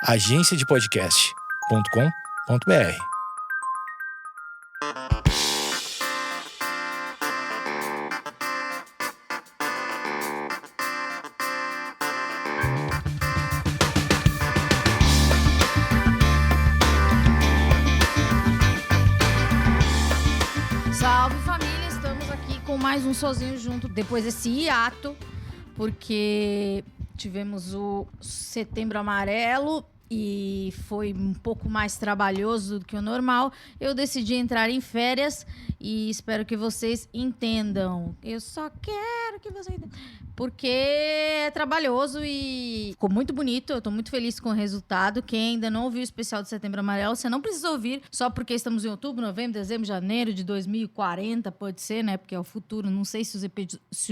agenciadepodcast.com.br. Salve família, estamos aqui com mais um Sozinho Junto, depois desse hiato, porque tivemos o Setembro Amarelo e foi um pouco mais trabalhoso do que o normal. Eu decidi entrar em férias e espero que vocês entendam. Eu só quero que vocês entendam. Porque é trabalhoso e ficou muito bonito. Eu tô muito feliz com o resultado. Quem ainda não ouviu o especial de Setembro Amarelo, você não precisa ouvir só porque estamos em outubro, novembro, dezembro, janeiro de 2040, pode ser, né? Porque é o futuro. Não sei se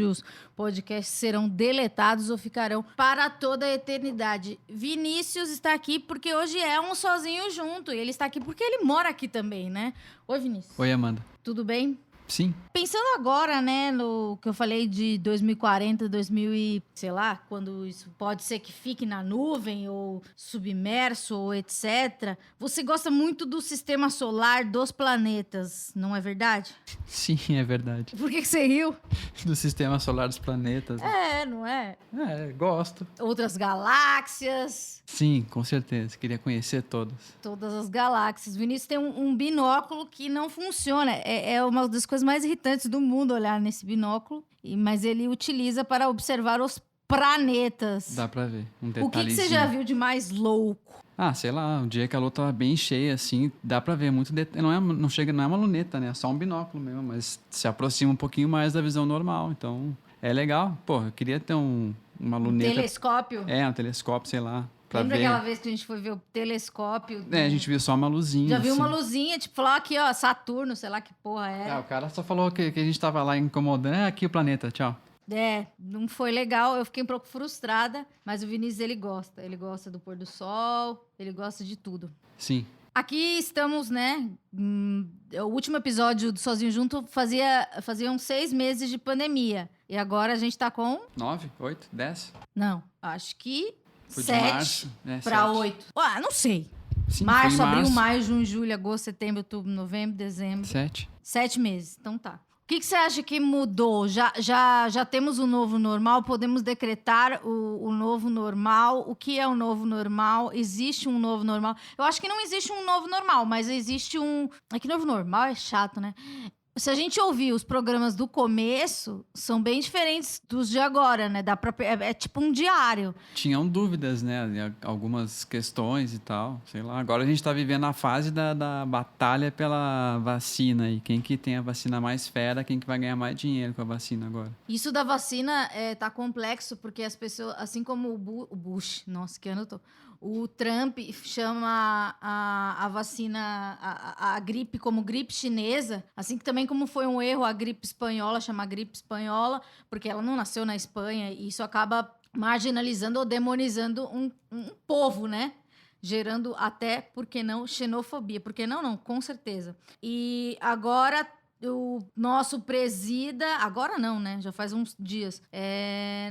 os podcasts serão deletados ou ficarão para toda a eternidade. Vinícius está aqui porque hoje é um Sozinho Junto. E ele está aqui porque ele mora aqui também, né? Oi, Vinícius. Oi, Amanda. Tudo bem? Sim. Pensando agora, né, no que eu falei de 2040, 2000 e, sei lá, quando isso pode ser que fique na nuvem ou submerso ou etc. Você gosta muito do sistema solar, dos planetas, não é verdade? Sim, é verdade. Por que você riu? Do sistema solar dos planetas. É, não é? Gosto. Outras galáxias. Sim, com certeza. Queria conhecer todas. Todas as galáxias. Vinícius tem um binóculo que não funciona. É uma das coisas mais irritantes do mundo olhar nesse binóculo. Mas ele utiliza para observar os planetas. Dá pra ver. Um O detalhezinho. que você já viu de mais louco? Ah, sei lá, um dia que a lua tava bem cheia, assim, dá pra ver muito detalhe. Não é uma luneta, né? É só um binóculo mesmo, mas se aproxima um pouquinho mais da visão normal. Então, é legal. Pô, eu queria ter uma luneta. Telescópio? Um telescópio, sei lá. Pra Lembra ver. aquela vez que a gente foi ver o telescópio? A gente viu só uma luzinha. Já viu assim. uma luzinha, tipo, falou aqui, ó, Saturno, sei lá que porra era. O cara só falou que a gente tava lá incomodando. Aqui o planeta, tchau. Não foi legal, eu fiquei um pouco frustrada, mas o Vinícius, ele gosta do pôr do sol, ele gosta de tudo. Sim. Aqui estamos, né, o último episódio do Sozinho Junto faziam 6 meses de pandemia, e agora a gente tá com... 9, 8, 10? Não, acho que Foi de 7 março, para 7. 8. Não sei. Sim, Março, foi em abril, maio, junho, julho, agosto, setembro, outubro, novembro, dezembro. 7. 7 meses, então tá. O que você acha que mudou? Já temos o novo normal? Podemos decretar o novo normal? O que é o novo normal? Existe um novo normal? Eu acho que não existe um novo normal, mas existe um... É que novo normal é chato, né? Se a gente ouvir os programas do começo, são bem diferentes dos de agora, né? É tipo um diário. Tinham dúvidas, né? Algumas questões e tal, sei lá. Agora a gente tá vivendo a fase da batalha pela vacina. E quem que tem a vacina mais fera, quem que vai ganhar mais dinheiro com a vacina agora. Isso da vacina tá complexo, porque as pessoas, assim como o Bush, nossa, que ano eu tô... O Trump chama a vacina, a gripe como gripe chinesa, assim que também como foi um erro a gripe espanhola, chamar gripe espanhola, porque ela não nasceu na Espanha, e isso acaba marginalizando ou demonizando um povo, né? Gerando até, por que não, xenofobia. Por que não? Não, com certeza. E agora... O nosso presida, agora não, né? Já faz uns dias.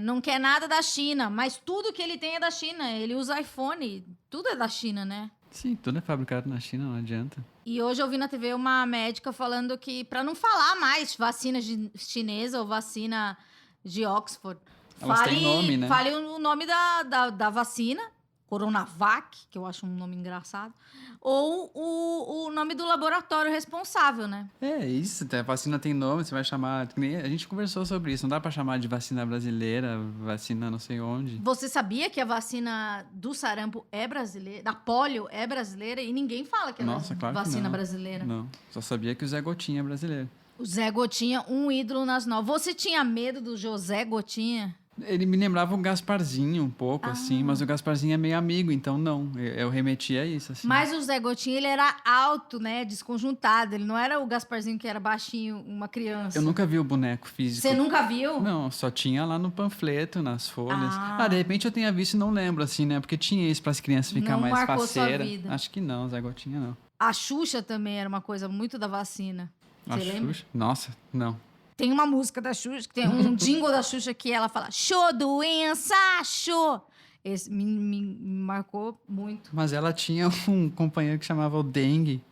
Não quer nada da China, mas tudo que ele tem é da China. Ele usa iPhone, tudo é da China, né? Sim, tudo é fabricado na China, não adianta. E hoje eu vi na TV uma médica falando que, para não falar mais vacina chinesa ou vacina de Oxford, Elas têm nome, né? Fale o nome da vacina, Coronavac, que eu acho um nome engraçado, ou o nome do laboratório responsável, né? É isso, a vacina tem nome, você vai chamar... A gente conversou sobre isso, não dá pra chamar de vacina brasileira, vacina não sei onde. Você sabia que a vacina do sarampo é brasileira, da polio é brasileira, e ninguém fala que é vacina brasileira? Não, só sabia que o Zé Gotinha é brasileiro. O Zé Gotinha, um ídolo nacional. Você tinha medo do José Gotinha? Ele me lembrava o Gasparzinho um pouco, assim, mas o Gasparzinho é meio amigo, então não, eu remetia a isso, assim. Mas o Zé Gotinha, ele era alto, né, desconjuntado, ele não era o Gasparzinho que era baixinho, uma criança. Eu nunca vi o boneco físico. Você nunca viu? Não, só tinha lá no panfleto, nas folhas. De repente eu tenha visto e não lembro, assim, né, porque tinha isso para as crianças ficar não mais marcou faceira. Sua vida. Acho que não, Zé Gotinha não. A Xuxa também era uma coisa muito da vacina. Você lembra? Xuxa? Nossa, não. Tem uma música da Xuxa, que tem um jingle da Xuxa que ela fala: show, doença, show. Esse me marcou muito. Mas ela tinha um companheiro que chamava o Dengue.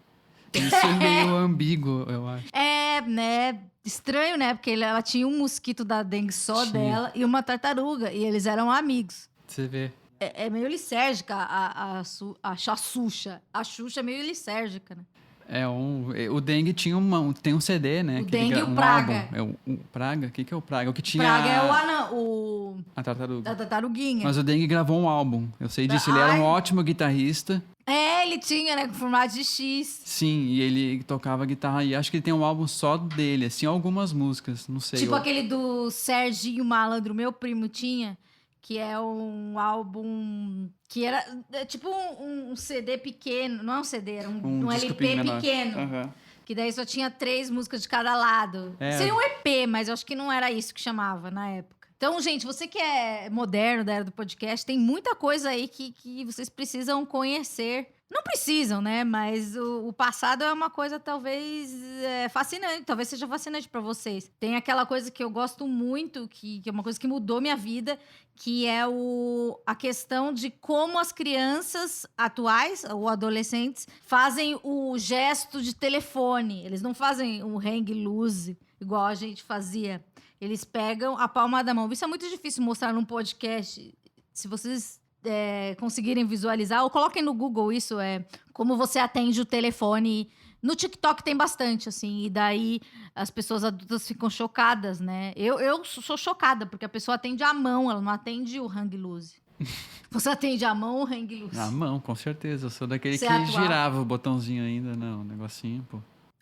Isso é meio ambíguo, eu acho. É, né? Estranho, né? Porque ela tinha um mosquito da dengue só Tinha. dela e uma tartaruga. E eles eram amigos. Você vê. É meio lisérgica a Xuxa. A Xuxa é meio lisérgica, né? O Dengue tinha tem um CD, né? O Dengue e o um Praga. Álbum. O Praga? O que é o Praga? O que tinha... Praga é o anão, A tartaruga. da tartaruguinha. Mas o Dengue gravou um álbum. Eu sei disso. Ele era um Ai. ótimo guitarrista. É, ele tinha, né? Com formato de X. Sim, e ele tocava guitarra. E acho que ele tem um álbum só dele, assim, algumas músicas. Não sei. Tipo aquele do Serginho Malandro, meu primo tinha, que é um álbum que era tipo um CD pequeno. Não é um CD, era um disco LP menor. pequeno. Aham. Que daí só tinha 3 músicas de cada lado. É. Seria um EP, mas eu acho que não era isso que chamava na época. Então, gente, você que é moderno da era do podcast, tem muita coisa aí que vocês precisam conhecer. Não precisam, né? Mas o passado é uma coisa talvez fascinante. Talvez seja fascinante pra vocês. Tem aquela coisa que eu gosto muito, que é uma coisa que mudou minha vida, que é a questão de como as crianças atuais, ou adolescentes, fazem o gesto de telefone. Eles não fazem um hang loose, igual a gente fazia. Eles pegam a palma da mão. Isso é muito difícil mostrar num podcast. Se vocês conseguirem visualizar, ou coloquem no Google isso, como você atende o telefone. No TikTok tem bastante, assim, e daí as pessoas adultas ficam chocadas, né? Eu sou chocada, porque a pessoa atende a mão, ela não atende o hang loose. Você atende a mão ou o hang loose? A mão, com certeza. Eu sou daquele Você que é atual? girava o botãozinho ainda. Não, o negocinho, pô.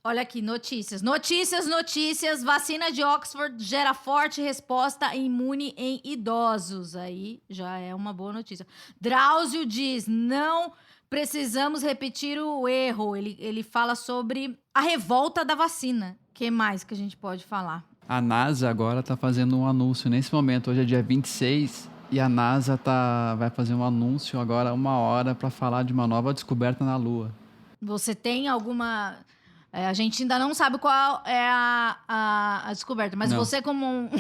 Olha aqui, notícias. Notícias. Vacina de Oxford gera forte resposta imune em idosos. Aí já é uma boa notícia. Drauzio diz, não precisamos repetir o erro. Ele fala sobre a revolta da vacina. O que mais que a gente pode falar? A NASA agora tá fazendo um anúncio nesse momento. Hoje é dia 26 e a NASA vai fazer um anúncio agora 1 hora para falar de uma nova descoberta na Lua. Você tem alguma... a gente ainda não sabe qual é a descoberta, mas Não. você, como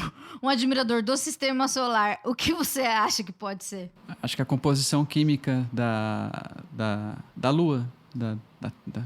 um admirador do sistema solar, o que você acha que pode ser? Acho que a composição química da Lua,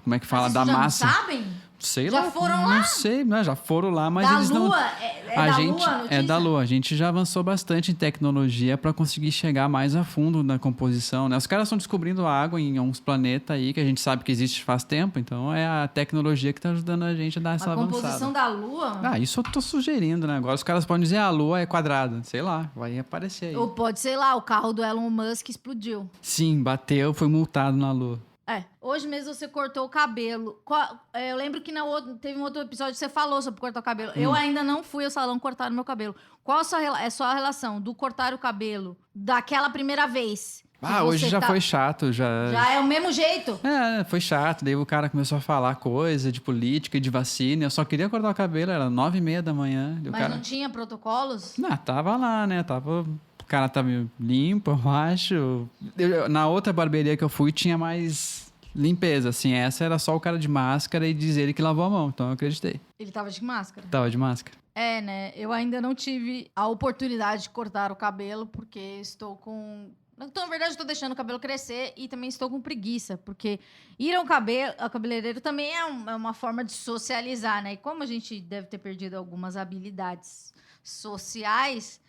como é que fala? Mas Da isso já massa. Não sabem? Sei Já lá. foram não lá? sei, né? Já foram lá, mas Da eles não. Lua? A da gente Lua a notícia? é da Lua. A gente já avançou bastante em tecnologia para conseguir chegar mais a fundo na composição, né? Os caras estão descobrindo água em uns planetas aí que a gente sabe que existe faz tempo, então é a tecnologia que está ajudando a gente a dar essa A avançada. composição da Lua? Ah, isso eu tô sugerindo, né? Agora os caras podem dizer, a Lua é quadrada. Sei lá, vai aparecer aí. Ou pode, sei lá, o carro do Elon Musk explodiu. Sim, bateu, foi multado na Lua. Hoje mesmo você cortou o cabelo. Eu lembro que teve um outro episódio que você falou sobre cortar o cabelo. Eu ainda não fui ao salão cortar o meu cabelo. Qual é a sua relação do cortar o cabelo daquela primeira vez? Ah, hoje já foi chato, já... Já é o mesmo jeito? Foi chato. Daí o cara começou a falar coisa de política e de vacina. Eu só queria cortar o cabelo, era 9h30 da manhã. Mas não tinha protocolos? Não, tava lá, né? O cara tava limpo, eu acho. Na outra barbearia que eu fui, tinha mais limpeza, assim. Essa era só o cara de máscara e dizer ele que lavou a mão. Então eu acreditei. Ele tava de máscara? Tava de máscara. É, né? Eu ainda não tive a oportunidade de cortar o cabelo, porque estou com... Então, na verdade, estou deixando o cabelo crescer e também estou com preguiça, porque ir ao cabeleireiro também é uma forma de socializar, né? E como a gente deve ter perdido algumas habilidades sociais...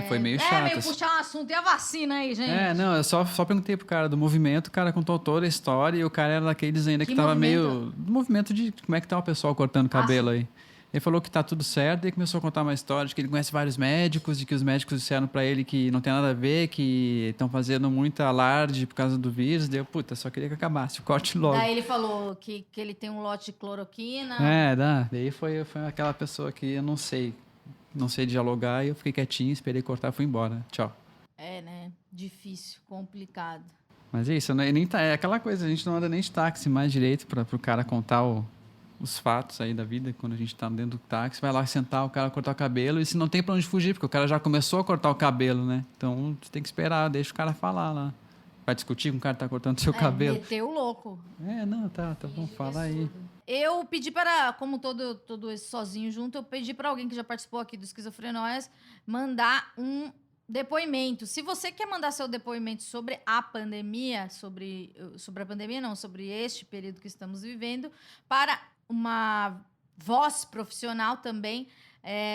foi meio chato. meio puxar um assunto. E a vacina aí, gente? Não, eu só perguntei pro cara do movimento, o cara contou toda a história e o cara era daqueles ainda que tava movimento? meio... Do movimento de como é que tá o pessoal cortando cabelo aí. Ele falou que tá tudo certo e começou a contar uma história de que ele conhece vários médicos, de que os médicos disseram pra ele que não tem nada a ver, que estão fazendo muita alarde por causa do vírus. Daí eu, só queria que acabasse, o corte logo. Daí ele falou que ele tem um lote de cloroquina. Daí foi aquela pessoa que eu não sei dialogar e eu fiquei quietinho, esperei cortar e fui embora. Tchau. Né? Difícil, complicado. Mas é isso, é aquela coisa, a gente não anda nem de táxi mais direito pro cara contar os fatos aí da vida, quando a gente tá dentro do táxi, vai lá sentar, o cara cortar o cabelo, e se não tem pra onde fugir, porque o cara já começou a cortar o cabelo, né? Então, você tem que esperar, deixa o cara falar lá. Vai discutir com o cara que tá cortando o seu cabelo. Meteu o louco. Tá bom, fala aí. Eu pedi como todo esse sozinho junto, eu pedi pra alguém que já participou aqui do Esquizofrenóias mandar um Depoimento. Se você quer mandar seu depoimento sobre a pandemia, sobre a pandemia não, sobre este período que estamos vivendo, para uma voz profissional também,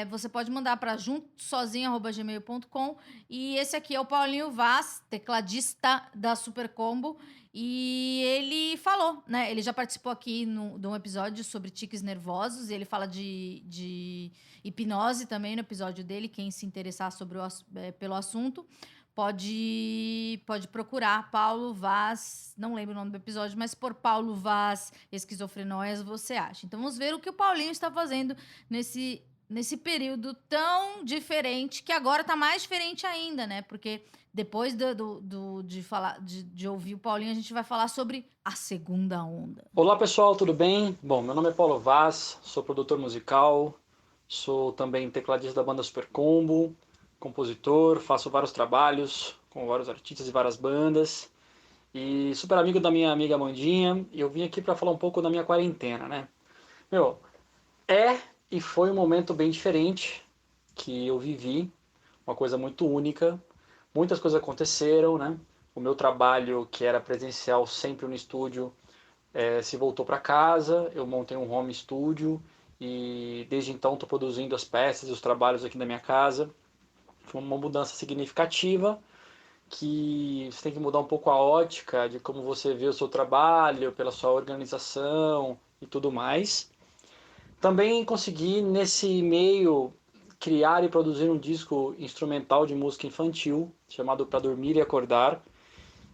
você pode mandar para juntosozinho@gmail.com. E esse aqui é o Paulinho Vaz, tecladista da Super Combo. E ele falou, né? Ele já participou aqui de um episódio sobre tiques nervosos. E ele fala de hipnose também no episódio dele. Quem se interessar pelo assunto pode procurar Paulo Vaz. Não lembro o nome do episódio, mas por Paulo Vaz Esquizofrenóias você acha. Então vamos ver o que o Paulinho está fazendo nesse período tão diferente, que agora tá mais diferente ainda, né? Porque depois de ouvir o Paulinho, a gente vai falar sobre a segunda onda. Olá pessoal, tudo bem? Bom, meu nome é Paulo Vaz, sou produtor musical, sou também tecladista da banda Super Combo, compositor, faço vários trabalhos com vários artistas e várias bandas e super amigo da minha amiga Amandinha, e eu vim aqui para falar um pouco da minha quarentena, né? E foi um momento bem diferente que eu vivi, uma coisa muito única. Muitas coisas aconteceram, né? O meu trabalho, que era presencial sempre no estúdio, se voltou para casa. Eu montei um home studio e desde então estou produzindo as peças e os trabalhos aqui na minha casa. Foi uma mudança significativa, que você tem que mudar um pouco a ótica de como você vê o seu trabalho, pela sua organização e tudo mais. Também consegui, nesse meio, criar e produzir um disco instrumental de música infantil, chamado Pra Dormir e Acordar,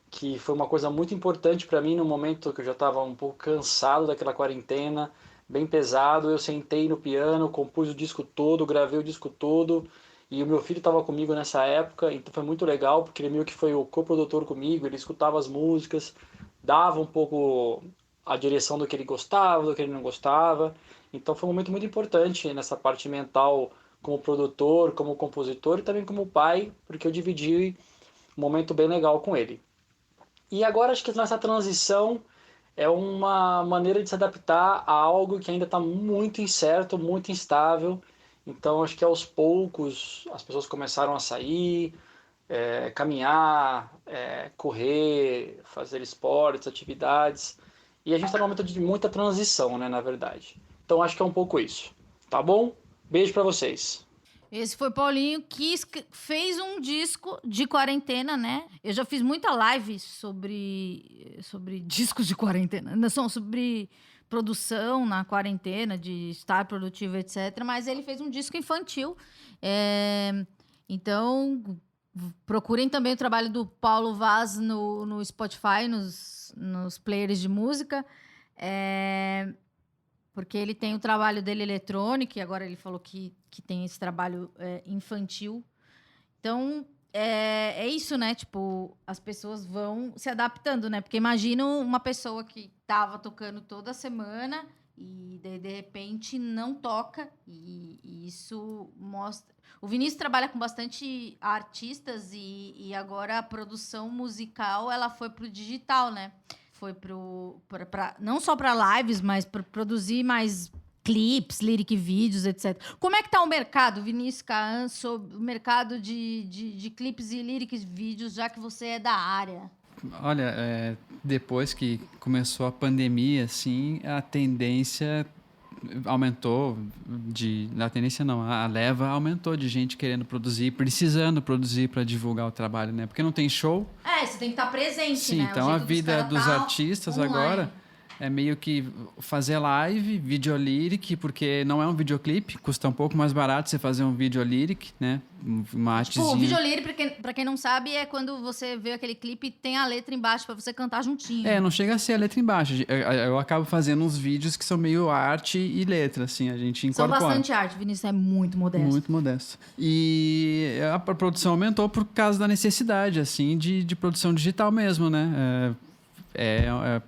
que foi uma coisa muito importante para mim no momento que eu já estava um pouco cansado daquela quarentena, bem pesado. Eu sentei no piano, compus o disco todo, gravei o disco todo, e o meu filho estava comigo nessa época, então foi muito legal, porque ele meio que foi o coprodutor comigo, ele escutava as músicas, dava um pouco a direção do que ele gostava, do que ele não gostava. Então foi um momento muito importante nessa parte mental, como produtor, como compositor e também como pai, porque eu dividi um momento bem legal com ele. E agora acho que nessa transição é uma maneira de se adaptar a algo que ainda está muito incerto, muito instável. Então acho que aos poucos as pessoas começaram a sair, caminhar, correr, fazer esportes, atividades. E a gente está num momento de muita transição, né, na verdade. Então acho que é um pouco isso. Tá bom? Beijo pra vocês. Esse foi Paulinho que fez um disco de quarentena, né? Eu já fiz muita live sobre discos de quarentena. Não, sobre produção na quarentena, de estar produtivo, etc. Mas ele fez um disco infantil. Então, procurem também o trabalho do Paulo Vaz no Spotify, nos players de música. Porque ele tem o trabalho dele eletrônico, e agora ele falou que tem esse trabalho infantil. Então, é isso, né? Tipo, as pessoas vão se adaptando, né? Porque imagina uma pessoa que tava tocando toda semana e de repente não toca, e isso mostra... O Vinícius trabalha com bastante artistas e agora a produção musical ela foi pro digital, né? Foi não só para lives, mas para produzir mais clipes, lyric vídeos, etc. Como é que tá o mercado, Vinícius Caan, sobre o mercado de clipes e lyric vídeos, já que você é da área? Olha, depois que começou a pandemia, assim, a tendência aumentou a leva aumentou de gente querendo produzir, precisando produzir para divulgar o trabalho, né? Porque não tem show. Você tem que estar presente, sim, né? Então a vida dos artistas online. Agora é meio que fazer live, videolíric, porque não é um videoclipe, custa um pouco mais barato você fazer um videolíric, né? Uma artezinha. O videolíric, pra quem não sabe, é quando você vê aquele clipe e tem a letra embaixo pra você cantar juntinho. Não chega a ser a letra embaixo. Eu acabo fazendo uns vídeos que são meio arte e letra, assim, a gente incorpora. São bastante arte, Vinícius é muito modesto. Muito modesto. E a produção aumentou por causa da necessidade, assim, de produção digital mesmo, né?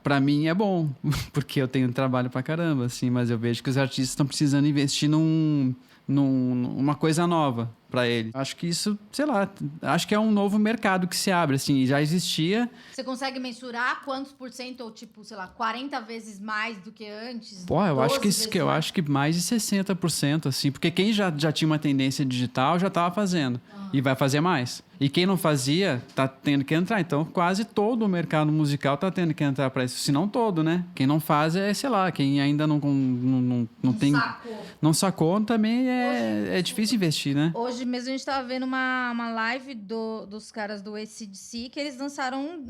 Pra mim é bom, porque eu tenho trabalho pra caramba, assim, mas eu vejo que os artistas estão precisando investir numa coisa nova pra ele. Acho que isso, sei lá, acho que é um novo mercado que se abre, assim, já existia. Você consegue mensurar quantos por cento, ou tipo, sei lá, 40 vezes mais do que antes? Pô, eu acho 12 que, vezes eu mais? acho que mais de 60%, assim, porque quem já tinha uma tendência digital já tava fazendo e vai fazer mais. E quem não fazia, tá tendo que entrar. Então, quase todo o mercado musical tá tendo que entrar para isso. Se não todo, né? Quem não faz é, sei lá, quem ainda não tem... Sacou. Não sacou, também é difícil investir, né? Hoje mesmo a gente tava vendo uma live dos caras do AC/DC, que eles lançaram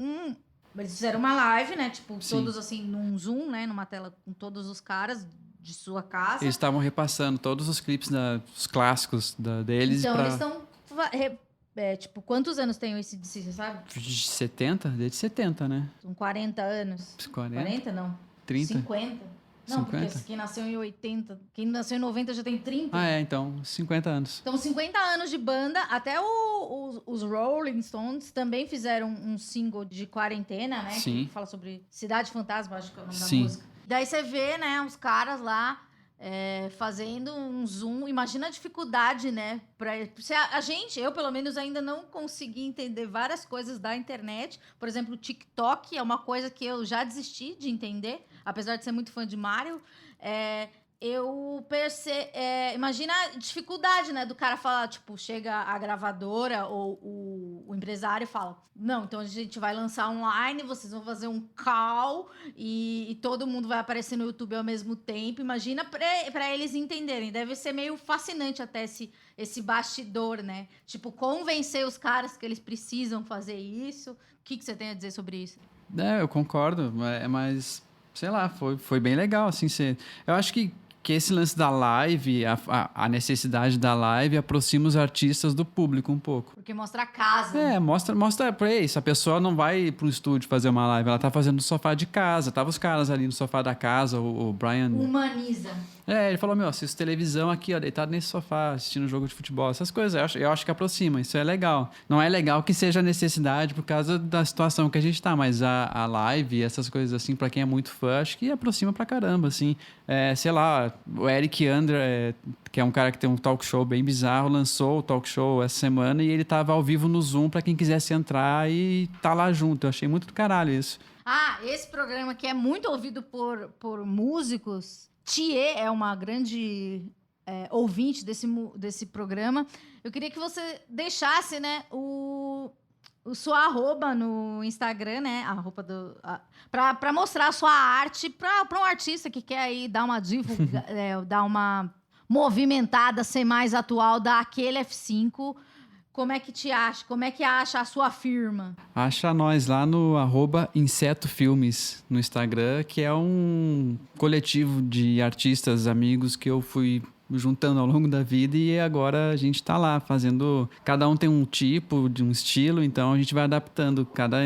eles fizeram uma live, né? Tipo, Sim. todos assim, num Zoom, né? Numa tela com todos os caras de sua casa. Eles estavam repassando todos os clipes, os clássicos deles Então, pra... eles estão... tipo, quantos anos tem o AC/DC, você sabe? De 70? Desde 70, né? São 40 anos. 40? 40 não. 30? 50. Não, 50? porque quem nasceu em 80, quem nasceu em 90 já tem 30. Ah, então, 50 anos. Então, 50 anos de banda, até os Rolling Stones também fizeram um single de quarentena, né? Sim. Que fala sobre Cidade Fantasma, acho que é o nome Sim. da música. Daí você vê, né, os caras lá fazendo um zoom. Imagina a dificuldade, né? Eu pelo menos ainda não consegui entender várias coisas da internet. Por exemplo, o TikTok é uma coisa que eu já desisti de entender, apesar de ser muito fã de Mario. Imagina a dificuldade, né, do cara falar, tipo, chega a gravadora ou o empresário e fala, não, então a gente vai lançar online, vocês vão fazer um call e todo mundo vai aparecer no YouTube ao mesmo tempo. Imagina pra eles entenderem. Deve ser meio fascinante até esse bastidor, né? Tipo, convencer os caras que eles precisam fazer isso. O que você tem a dizer sobre isso? Eu concordo, mas sei lá, foi bem legal, assim, eu acho que esse lance da live, a necessidade da live aproxima os artistas do público um pouco. Porque mostra a casa. Mostra pra isso. A pessoa não vai para um estúdio fazer uma live, ela tá fazendo no sofá de casa. Tava os caras ali no sofá da casa, o Brian... Humaniza. Ele falou, assisto televisão aqui, ó, deitado nesse sofá, assistindo jogo de futebol, essas coisas. Eu acho que aproxima, isso é legal. Não é legal que seja necessidade por causa da situação que a gente tá, mas a live, essas coisas assim, pra quem é muito fã, acho que aproxima pra caramba, assim. Sei lá, o Eric Andre, que é um cara que tem um talk show bem bizarro, lançou o talk show essa semana e ele tava ao vivo no Zoom pra quem quisesse entrar e tá lá junto. Eu achei muito do caralho isso. Esse programa que é muito ouvido por músicos... Thier é uma grande ouvinte desse programa. Eu queria que você deixasse, né, o sua arroba no Instagram, né, para mostrar a sua arte para um artista que quer aí dar uma dar uma movimentada, ser mais atual, dar aquele F5. Como é que te acha? Como é que acha a sua firma? Acha nós lá no @InsetoFilmes no Instagram, que é um coletivo de artistas, amigos que eu fui juntando ao longo da vida e agora a gente tá lá fazendo... Cada um tem um tipo, de um estilo, então a gente vai adaptando cada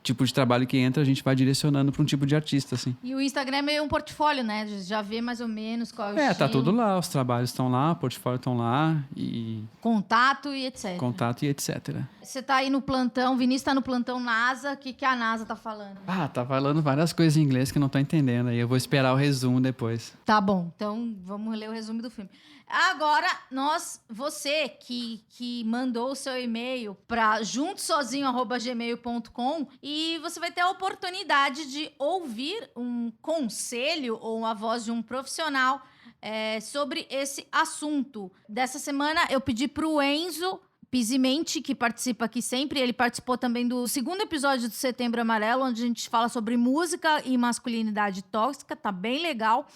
tipo de trabalho que entra, a gente vai direcionando para um tipo de artista, assim. E o Instagram é meio um portfólio, né? Já vê mais ou menos qual é o estilo. Tá tudo lá, os trabalhos estão lá, o portfólio estão lá e... Contato e etc. Você tá aí no plantão, Vinícius tá no plantão NASA, o que a NASA tá falando? Tá falando várias coisas em inglês que eu não tô entendendo, aí eu vou esperar o resumo depois. Tá bom, então vamos ler o resumo do filme. Agora, você que mandou o seu e-mail para juntosozinho@gmail.com e você vai ter a oportunidade de ouvir um conselho ou a voz de um profissional sobre esse assunto. Dessa semana, eu pedi para o Enzo Pizzimente, que participa aqui sempre. Ele participou também do segundo episódio do Setembro Amarelo, onde a gente fala sobre música e masculinidade tóxica. Tá bem legal.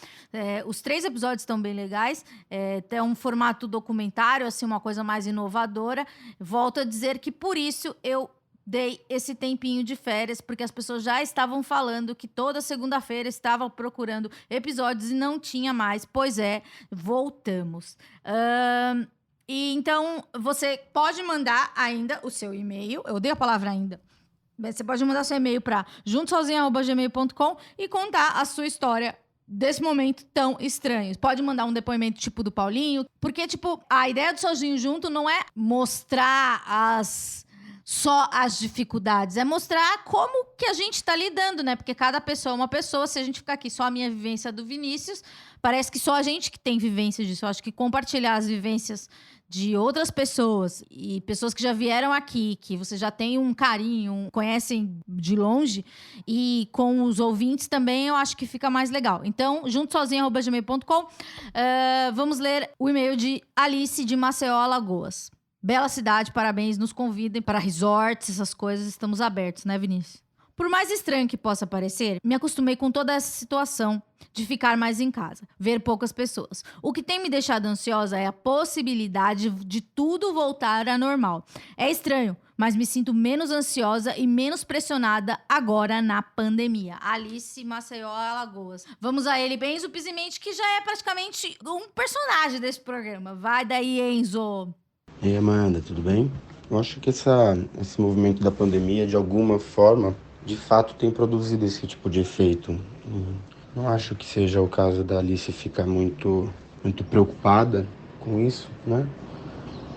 Os 3 episódios estão bem legais. Tem um formato documentário, assim, uma coisa mais inovadora. Volto a dizer que, por isso, eu dei esse tempinho de férias, porque as pessoas já estavam falando que toda segunda-feira estavam procurando episódios e não tinha mais. Pois voltamos. E então, você pode mandar ainda o seu e-mail. Eu odeio a palavra ainda. Você pode mandar seu e-mail para juntosozinho@gmail.com e contar a sua história desse momento tão estranho. Pode mandar um depoimento tipo do Paulinho. Porque, tipo, a ideia do Sozinho Junto não é mostrar só as dificuldades. É mostrar como que a gente tá lidando, né? Porque cada pessoa é uma pessoa. Se a gente ficar aqui só a minha vivência do Vinícius, parece que só a gente que tem vivência disso. Eu acho que compartilhar as vivências de outras pessoas e pessoas que já vieram aqui, que você já tem um carinho, conhecem de longe, e com os ouvintes também eu acho que fica mais legal. Então, juntosozinha@gmail.com, vamos ler o e-mail de Alice de Maceió, Alagoas. Bela cidade, parabéns, nos convidem para resorts, essas coisas, estamos abertos, né, Vinícius? Por mais estranho que possa parecer, me acostumei com toda essa situação de ficar mais em casa, ver poucas pessoas. O que tem me deixado ansiosa é a possibilidade de tudo voltar a normal. É estranho, mas me sinto menos ansiosa e menos pressionada agora na pandemia. Alice, Maceió, Alagoas. Vamos a ele, Enzo Pizzimente, que já é praticamente um personagem desse programa. Vai daí, Enzo. E aí, Amanda, tudo bem? Eu acho que esse movimento da pandemia, de alguma forma, de fato tem produzido esse tipo de efeito. Não acho que seja o caso da Alice ficar muito preocupada com isso, né?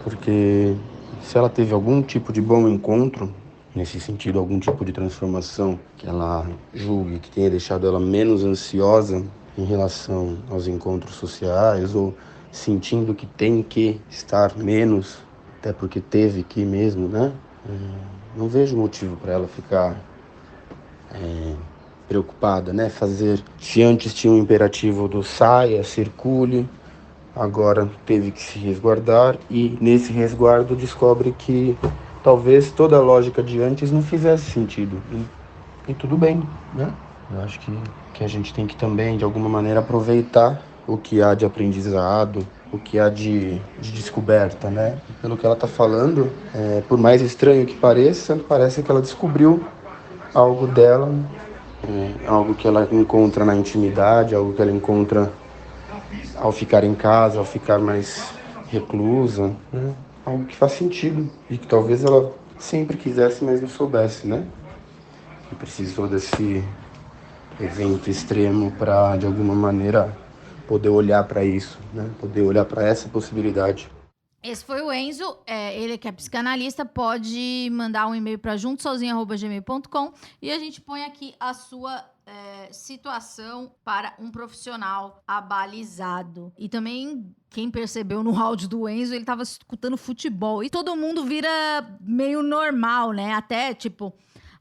Porque se ela teve algum tipo de bom encontro, nesse sentido, algum tipo de transformação que ela julgue que tenha deixado ela menos ansiosa em relação aos encontros sociais ou sentindo que tem que estar menos, até porque teve que mesmo, né? Não vejo motivo para ela ficar preocupada, né? Se antes tinha um imperativo do saia, circule, agora teve que se resguardar e nesse resguardo descobre que talvez toda a lógica de antes não fizesse sentido. E tudo bem, né? Eu acho que a gente tem que também, de alguma maneira, aproveitar o que há de aprendizado, o que há de descoberta, né? Pelo que ela está falando, por mais estranho que pareça, parece que ela descobriu algo dela, algo que ela encontra na intimidade, algo que ela encontra ao ficar em casa, ao ficar mais reclusa, né? Algo que faz sentido e que talvez ela sempre quisesse, mas não soubesse, né? Que precisou desse evento extremo para, de alguma maneira, poder olhar para isso, né? Poder olhar para essa possibilidade. Esse foi o Enzo, ele que é psicanalista, pode mandar um e-mail para juntosozinha@gmail.com e a gente põe aqui a sua situação para um profissional abalizado. E também, quem percebeu no áudio do Enzo, ele estava escutando futebol e todo mundo vira meio normal, né?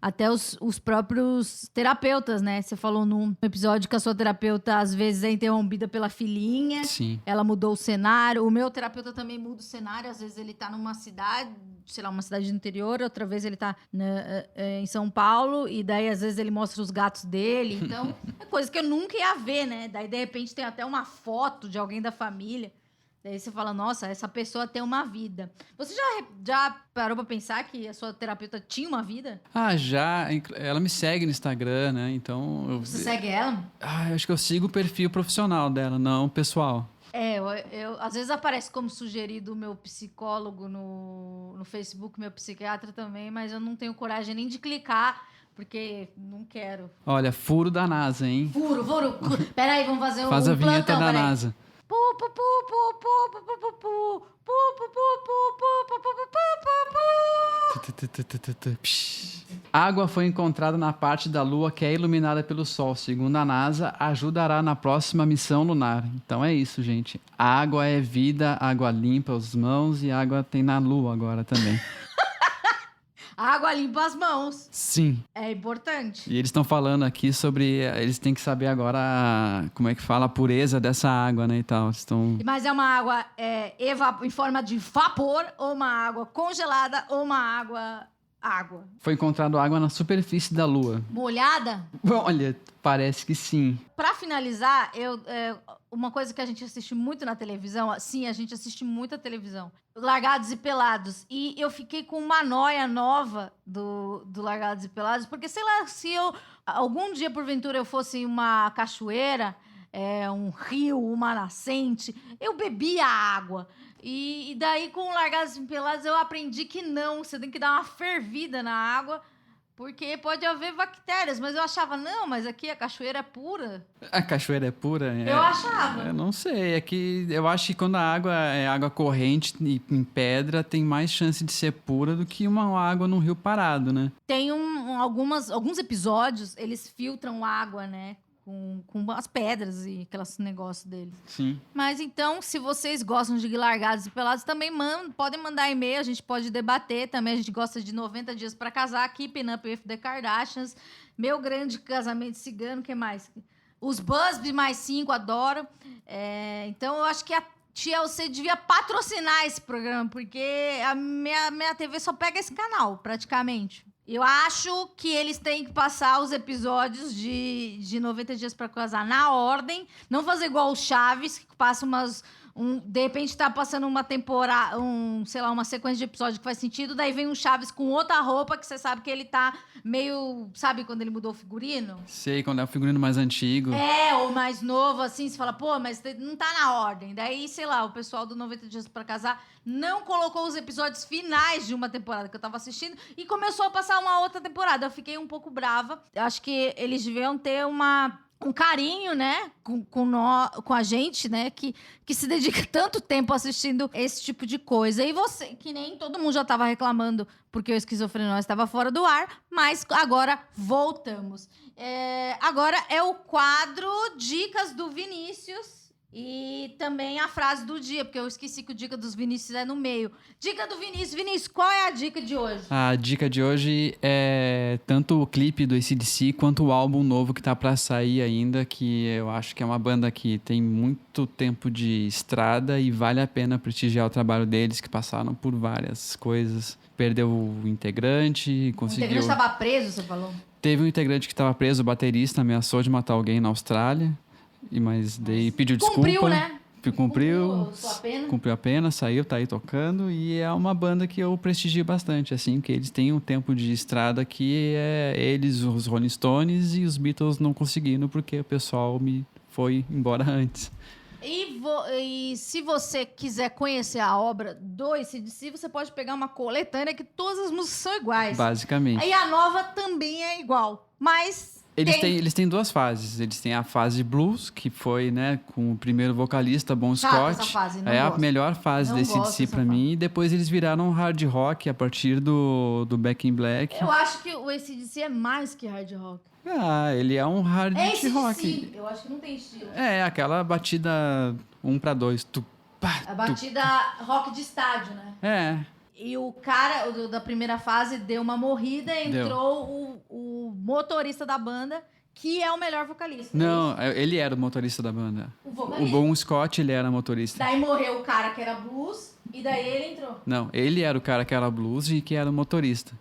Até os próprios terapeutas, né? Você falou num episódio que a sua terapeuta, às vezes, é interrompida pela filhinha. Sim. Ela mudou o cenário. O meu terapeuta também muda o cenário. Às vezes ele tá numa cidade, sei lá, uma cidade do interior. Outra vez ele tá em São Paulo. E daí, às vezes, ele mostra os gatos dele. Então, é coisa que eu nunca ia ver, né? Daí, de repente, tem até uma foto de alguém da família. Daí você fala, nossa, essa pessoa tem uma vida. Você já parou pra pensar que a sua terapeuta tinha uma vida? Ah, já. Ela me segue no Instagram, né? Então... Você segue ela? Eu acho que eu sigo o perfil profissional dela, não o pessoal. Eu às vezes aparece como sugerido o meu psicólogo no Facebook, meu psiquiatra também, mas eu não tenho coragem nem de clicar, porque não quero. Olha, furo da NASA, hein? Furo. Peraí, vamos fazer um plantão. Faz a vinheta da NASA. Água foi encontrada na parte da Lua que é iluminada pelo Sol. Segundo a NASA, ajudará na próxima missão lunar. Então é isso, gente. A água é vida, água limpa as mãos e água tem na Lua agora também. A água limpa as mãos. Sim. É importante. E eles estão falando aqui sobre... Eles têm que saber agora como é que fala a pureza dessa água, né, e tal. Mas é uma água em forma de vapor, ou uma água congelada, ou uma água... Foi encontrado água na superfície da Lua. Molhada? Olha, parece que sim. Pra finalizar, uma coisa que a gente assiste muito na televisão, sim, a gente assiste muita televisão, Largados e Pelados, e eu fiquei com uma noia nova do Largados e Pelados, porque sei lá, se algum dia porventura eu fosse uma cachoeira, um rio, uma nascente, eu bebia água. E daí, com Largados e Pelados, eu aprendi que não, você tem que dar uma fervida na água, porque pode haver bactérias. Mas eu achava, não, mas aqui a cachoeira é pura. A cachoeira é pura? Eu achava. Eu não sei, é que eu acho que quando a água é água corrente e em pedra, tem mais chance de ser pura do que uma água num rio parado, né? Tem alguns episódios, eles filtram água, né? com as pedras e aqueles negócios deles. Sim. Mas então, se vocês gostam de Largados e Pelados, também podem mandar e-mail, a gente pode debater também. A gente gosta de 90 Dias pra Casar, Keeping Up with the Kardashians, Meu Grande Casamento Cigano, o que mais? Os Busby mais 5, adoro. Então, eu acho que a TLC devia patrocinar esse programa, porque a minha TV só pega esse canal, praticamente. Eu acho que eles têm que passar os episódios de 90 Dias pra Casar na ordem. Não fazer igual o Chaves, que passa de repente tá passando uma temporada, sei lá, uma sequência de episódios que faz sentido, daí vem um Chaves com outra roupa que você sabe que ele tá meio... Sabe quando ele mudou o figurino? Sei, quando é o figurino mais antigo. Ou mais novo, assim, você fala, pô, mas não tá na ordem. Daí, sei lá, o pessoal do 90 Dias pra Casar não colocou os episódios finais de uma temporada que eu tava assistindo e começou a passar uma outra temporada. Eu fiquei um pouco brava. Acho que eles deviam ter um carinho, né, com a gente, né, que se dedica tanto tempo assistindo esse tipo de coisa. E você, que nem todo mundo já estava reclamando porque o Esquizofrenóis estava fora do ar, mas agora voltamos. Agora é o quadro Dicas do Vinícius. E também a frase do dia, porque eu esqueci que o Dica dos Vinícius é no meio. Dica do Vinícius. Vinícius, qual é a dica de hoje? A dica de hoje é tanto o clipe do AC/DC quanto o álbum novo que tá pra sair ainda, que eu acho que é uma banda que tem muito tempo de estrada e vale a pena prestigiar o trabalho deles, que passaram por várias coisas. Perdeu o integrante, conseguiu... O integrante estava preso, você falou? Teve um integrante que estava preso, o baterista, ameaçou de matar alguém na Austrália. Mas daí pediu desculpa. Cumpriu, né? Cumpriu a pena, saiu, tá aí tocando. E é uma banda que eu prestigio bastante, assim, que eles têm um tempo de estrada que eles, os Rolling Stones e os Beatles não conseguiram, porque o pessoal foi embora antes. E se você quiser conhecer a obra do AC/DC, você pode pegar uma coletânea que todas as músicas são iguais. Basicamente. E a nova também é igual, mas... Eles têm duas fases. Eles têm a fase blues, que foi, né, com o primeiro vocalista, Bon Scott. Essa fase, não gosto. A melhor fase desse DC pra mim. E depois eles viraram hard rock a partir do Back in Black. Eu acho que o AC/DC é mais que hard rock. Ele é um hard rock. Eu acho que não tem estilo. Aquela batida 1-2. A batida rock de estádio, né? E o cara da primeira fase deu uma morrida e entrou o motorista da banda, que é o melhor vocalista. Não, ele era o motorista da banda. O Bon Scott, ele era motorista. Daí morreu o cara que era blues e daí ele entrou. Não, ele era o cara que era blues e que era o motorista.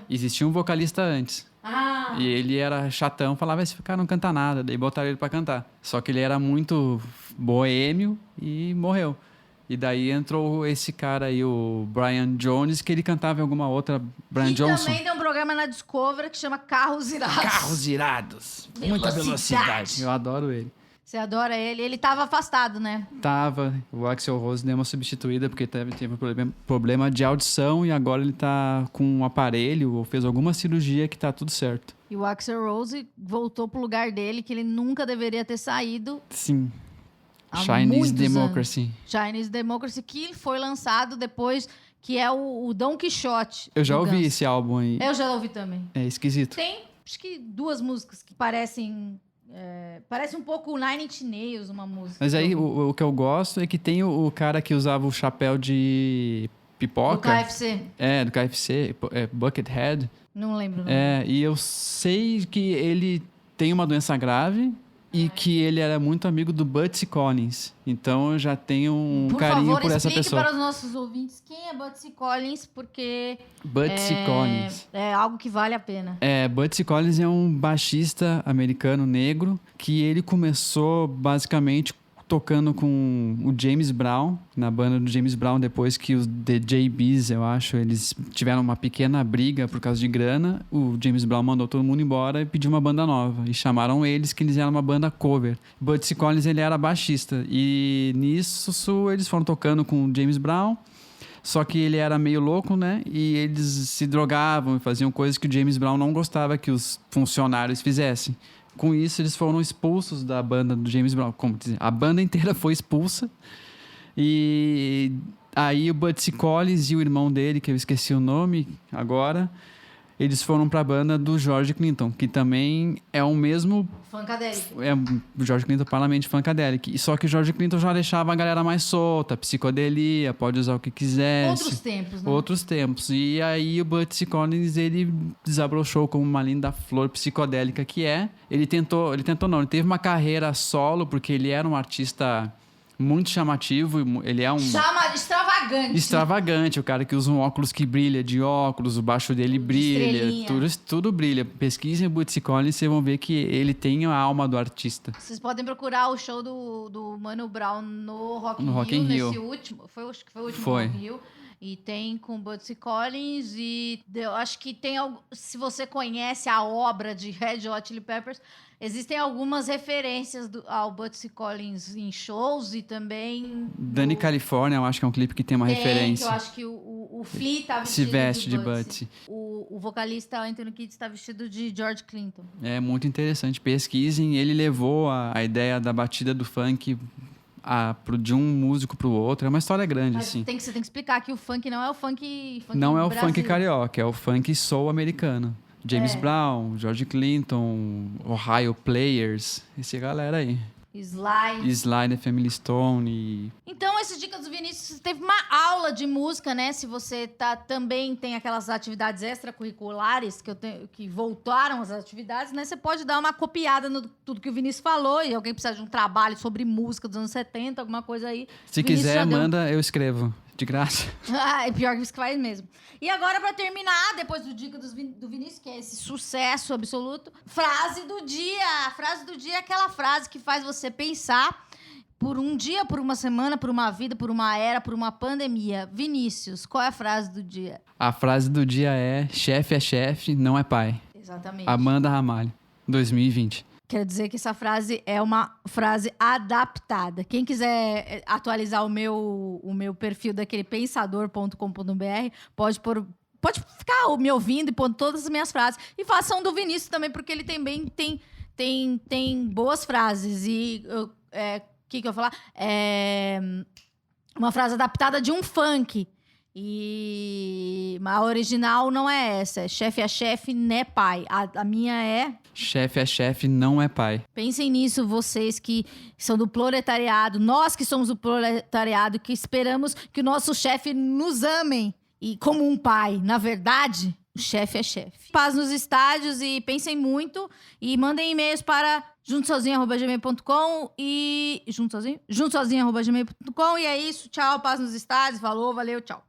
Existia um vocalista antes. E ele era chatão, falava, esse cara não canta nada. Daí botaram ele pra cantar. Só que ele era muito boêmio e morreu. E daí entrou esse cara aí, o Brian Jones, que ele cantava em alguma outra... Brian Johnson. Também tem um programa na Discovery que chama Carros Irados. Carros Irados. Muita velocidade. Eu adoro ele. Você adora ele. Ele tava afastado, né? Tava. O Axl Rose deu uma substituída porque teve problema de audição e agora ele tá com um aparelho ou fez alguma cirurgia que tá tudo certo. E o Axl Rose voltou pro lugar dele, que ele nunca deveria ter saído. Sim. Chinese Democracy. Chinese Democracy, que foi lançado depois, que é o Don Quixote. Eu já ouvi esse álbum aí. Eu já ouvi também. É esquisito. Tem, acho que 2 músicas que parecem... parece um pouco Nine Inch Nails, uma música. Mas aí, o que eu gosto é que tem o cara que usava o chapéu de pipoca. Do KFC. Do KFC. Buckethead. Não lembro. E eu sei que ele tem uma doença grave... E que ele era muito amigo do Bootsy Collins. Então eu já tenho um carinho por essa pessoa. Explique para os nossos ouvintes quem é Bootsy Collins, porque Bootsy Collins é algo que vale a pena. Bootsy Collins é um baixista americano negro que ele começou basicamente tocando com o James Brown, na banda do James Brown, depois que os The JBs, eu acho, eles tiveram uma pequena briga por causa de grana. O James Brown mandou todo mundo embora e pediu uma banda nova. E chamaram eles, que eles eram uma banda cover. Bootsy Collins, ele era baixista. E nisso eles foram tocando com o James Brown. Só que ele era meio louco, né? E eles se drogavam e faziam coisas que o James Brown não gostava que os funcionários fizessem. Com isso, eles foram expulsos da banda do James Brown. Como dizer, a banda inteira foi expulsa. E aí o Bootsy Collins e o irmão dele, que eu esqueci o nome agora, eles foram pra banda do George Clinton, que também é o mesmo... Funkadelic. É o George Clinton, Parlamente Funkadelic. Só que o George Clinton já deixava a galera mais solta, psicodelia, pode usar o que quiser. Outros tempos, né? Outros tempos. E aí o Bootsy Collins, ele desabrochou como uma linda flor psicodélica que é. Ele teve uma carreira solo, porque ele era um artista muito chamativo, ele é um... Extravagante, o cara que usa um óculos que brilha de óculos, o baixo dele brilha, tudo brilha. Pesquisem o Bootsy Collins, vocês vão ver que ele tem a alma do artista. Vocês podem procurar o show do Mano Brown no Rock in Rio. Nesse último, acho que foi o último Foi. Rock in Rio. E tem com o Bootsy Collins e eu acho que tem algo, se você conhece a obra de Red Hot Chili Peppers, existem algumas referências ao Bootsy Collins em shows e também Dani California, eu acho que é um clipe que tem uma referência. Que eu acho que o Flea tá vestido Se veste de Bootsy. Bootsy. O vocalista Anthony Kidd está vestido de George Clinton. É muito interessante, pesquisem. Ele levou a ideia da batida do funk de um músico pro outro. É uma história grande, Mas assim. você tem que explicar que o funk não é o funk Não é o Brasil. funk carioca, é o funk soul americano. James Brown, George Clinton, Ohio Players, essa galera aí. Sly, The Family Stone. Então, esse Dicas do Vinícius teve uma aula de música, né? Se você também tem aquelas atividades extracurriculares que voltaram às atividades, né? Você pode dar uma copiada no tudo que o Vinícius falou e alguém precisa de um trabalho sobre música dos anos 70, alguma coisa aí. Se quiser, manda, eu escrevo. De graça. É pior que isso que faz mesmo. E agora, pra terminar, depois do Dica do Vinícius, que é esse sucesso absoluto, frase do dia. A frase do dia é aquela frase que faz você pensar por um dia, por uma semana, por uma vida, por uma era, por uma pandemia. Vinícius, qual é a frase do dia? A frase do dia é: chefe é chefe, não é pai. Exatamente. Amanda Ramalho, 2020. Quer dizer que essa frase é uma frase adaptada. Quem quiser atualizar o meu perfil daquele pensador.com.br, pode ficar me ouvindo e pondo todas as minhas frases. E façam do Vinícius também, porque ele também tem boas frases. E o que eu ia falar? Uma frase adaptada de um funk. E a original não é essa. É chefe é chefe, né pai. A minha é... Chefe é chefe, não é pai. Pensem nisso, vocês que são do proletariado. Nós que somos do proletariado, que esperamos que o nosso chefe nos amem. E como um pai, na verdade, o chefe é chefe. Paz nos estádios e pensem muito. E mandem e-mails para juntosozinho@gmail.com e... juntosozinho@gmail.com. E é isso, tchau, paz nos estádios. Falou, valeu, tchau.